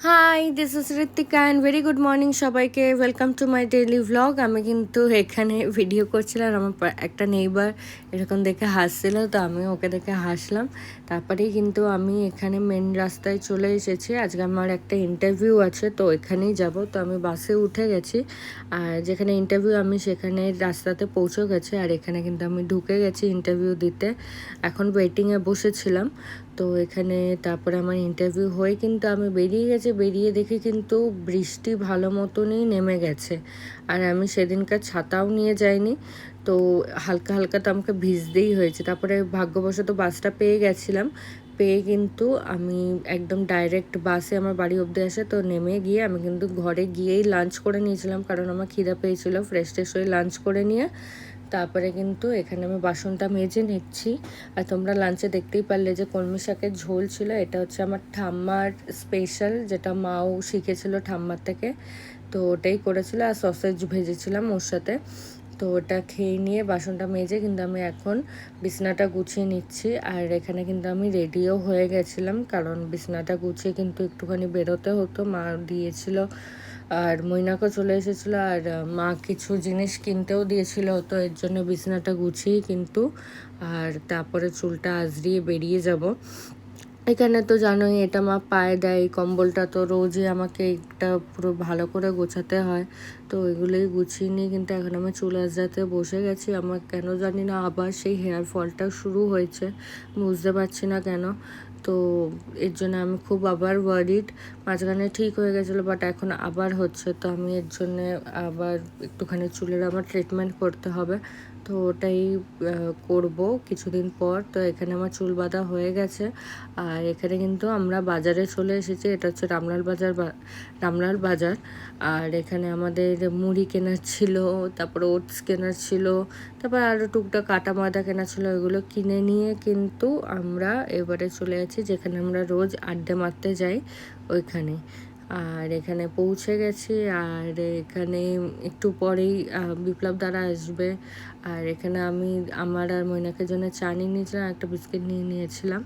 High, this is Ritwika and very good morning সবাইকে। Welcome to my daily vlog. আমি কিন্তু এখানে ভিডিও করছিলাম আর আমার একটা নেইবার এরকম দেখে হাসছিল, তো আমি ওকে দেখে হাসলাম। তারপরেই কিন্তু আমি এখানে মেন রাস্তায় চলে এসেছি। আজকে আমার একটা ইন্টারভিউ আছে, তো এখানেই যাব। তো আমি বাসে উঠে গেছি, আর যেখানে ইন্টারভিউ আমি সেখানে রাস্তাতে পৌঁছে গেছি। আর এখানে কিন্তু আমি ঢুকে গেছি ইন্টারভিউ দিতে। এখন ওয়েটিংয়ে বসেছিলাম, তো এখানে তারপরে আমার ইন্টারভিউ হয়ে কিন্তু আমি বেরিয়ে গেছি। বেরিয়ে দেখি কিন্তু বৃষ্টি ভালো মতনই নেমে গেছে, আর আমি সেদিনকার ছাতাও নিয়ে যাইনি, তো হালকা হালকা তো আমাকে ভিজতেই হয়েছে। তারপরে ভাগ্যবশত বাসটা পেয়ে গেছিলাম, পেয়ে কিন্তু আমি একদম ডাইরেক্ট বাসে আমার বাড়ি অবধি আসে। তো নেমে গিয়ে আমি কিন্তু ঘরে গিয়েই লাঞ্চ করে নিয়েছিলাম, কারণ আমার খিদা পেয়েছিল। ফ্রেশ ট্রেশ হয়ে লাঞ্চ করে নিয়ে তারপরে কিন্তু এখানে আমি বাসনটা মেজে নিচ্ছি। আর তোমরা লাঞ্চে দেখতেই পারলে যে কলমি শাকের ঝোল ছিল। এটা হচ্ছে আমার ঠাম্মার স্পেশাল, যেটা মাও শিখেছিল ঠাম্মার থেকে, তো ওটাই করেছিল। আর সসেজ ভেজেছিলাম ওর সাথে। তো ওটা খেয়ে নিয়ে বাসনটা মেজে কিন্তু আমি এখন বিছনাটা গুছিয়ে নিচ্ছি। আর এখানে কিন্তু আমি রেডিও হয়ে গেছিলাম, কারণ বিছনাটা গুছিয়ে কিন্তু একটুখানি বেরোতে হতো। মা দিয়েছিল, আর মৈনাকও চলে এসেছিলো, আর মা কিছু জিনিস কিনতেও দিয়েছিল, তো এর জন্য বিছানাটা গুছিয়ে কিন্তু আর তারপরে চুলটা আঁচড়িয়ে বেরিয়ে যাব। এখানে তো জানোই এটা মা পায়ে দেয়, কম্বলটা তো রোজই আমাকে একটা পুরো ভালো করে গোছাতে হয়। তো এগুলোই গুছিয়ে নিয়ে কিন্তু এখন আমি চুল আঁচড়াতে বসে গেছি। আমার কেন জানি না আবার সেই হেয়ার ফলটা শুরু হয়েছে, বুঝতে পারছি না কেন। তো এর জন্য আমি খুব আবার ওয়ারিড। মাঝখানে ঠিক হয়ে গেছিলো, বাট এখন আবার হচ্ছে। তো আমি এর জন্যে আবার একটুখানি চুলের আমার ট্রিটমেন্ট করতে হবে, তো ওটাই করব কিছুদিন পর। তো এখানে আমার চুল বাঁধা হয়ে গেছে। আর এখানে কিন্তু আমরা বাজারে চলে এসেছি। এটা হচ্ছে রামলাল বাজার। আর এখানে আমাদের মুড়ি কেনার ছিল, তারপর ওটস কেনার ছিল, তারপর আরও টুকটাক আটা ময়দা কেনা ছিল। এগুলো কিনে নিয়ে কিন্তু আমরা এবারে চলে যাচ্ছি যেখানে আমরা রোজ আড্ডা মারতে যাই, ওইখানে। আর এখানে পৌঁছে গেছি, আর এখানে একটু পরেই বিপ্লব দ্বারা আসবে। আর এখানে আমি আমার আর মৈনাকের জন্য চা নিয়ে নিয়েছিলাম, একটা বিস্কিট নিয়ে নিয়েছিলাম।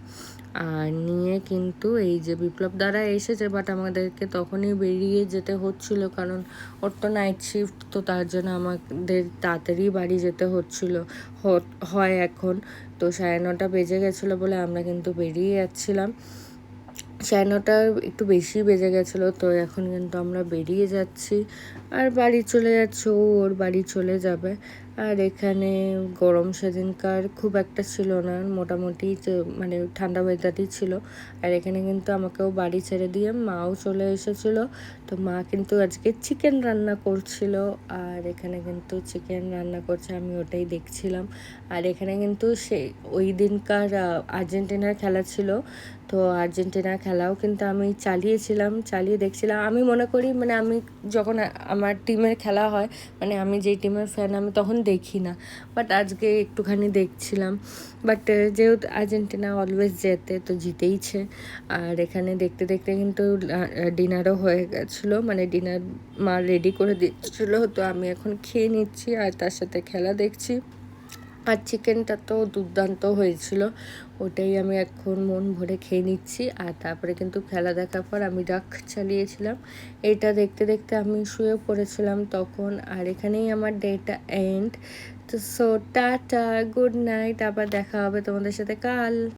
আর নিয়ে কিন্তু এই যে বিপ্লব দ্বারা এসেছে, বাট আমাদেরকে তখনই বেরিয়ে যেতে হচ্ছিল, কারণ ওর তো নাইট শিফট, তো তার জন্য আমাদের তাড়াতাড়ি বাড়ি যেতে হচ্ছিল হয় এখন। তো 9:30 বেজে গেছিলো বলে আমরা কিন্তু বেরিয়ে যাচ্ছিলাম। 9:30 একটু বেশি বেজে গেছিলো, তো এখন কিন্তু আমরা বেরিয়ে যাচ্ছি আর বাড়ি চলে যাচ্ছে। ও ওর বাড়ি চলে যাবে। আর এখানে গরম সেদিনকার খুব একটা ছিল না, মোটামুটি মানে ঠান্ডা ওয়েদারই ছিল। আর এখানে কিন্তু আমাকেও বাড়ি ছেড়ে দিয়ে মাও চলে এসেছিলো। তো মা কিন্তু আজকে চিকেন রান্না করছিল, আর এখানে কিন্তু চিকেন রান্না করছে, আমি ওটাই দেখছিলাম। আর এখানে কিন্তু ওই দিনকার আর্জেন্টিনার খেলা ছিল, তো আর্জেন্টিনার খেলাও কিন্তু আমি চালিয়ে দেখছিলাম। আমি মনে করি মানে আমি যখন আমার টিমের খেলা হয়, মানে আমি যেই টিমের ফ্যান আমি তখন দেখি না, বাট আজকে একটুখানি দেখছিলাম। বাট যেহেতু আর্জেন্টিনা অলওয়েজ জেতে, তো জিতেইছে। আর এখানে দেখতে দেখতে কিন্তু ডিনারও হয়ে গেছিলো, মানে ডিনার মা রেডি করে দিচ্ছিলো, তো আমি এখন খেয়ে নিচ্ছি আর তার সাথে খেলা দেখছি। আর চিকেনটা তো দুর্দান্ত হয়েছিল, ওটাই আমি এখন মন ভরে খেয়ে নিচ্ছি। আর তারপরে কিন্তু খেলা দেখার পর আমি রাগ চালিয়েছিলাম, এটা দেখতে দেখতে আমি শুয়ে পড়েছিলাম তখন। আর এখানেই আমার ডেটা এন্ড। তো টাটা, গুড নাইট, আবার দেখা হবে তোমাদের সাথে কাল।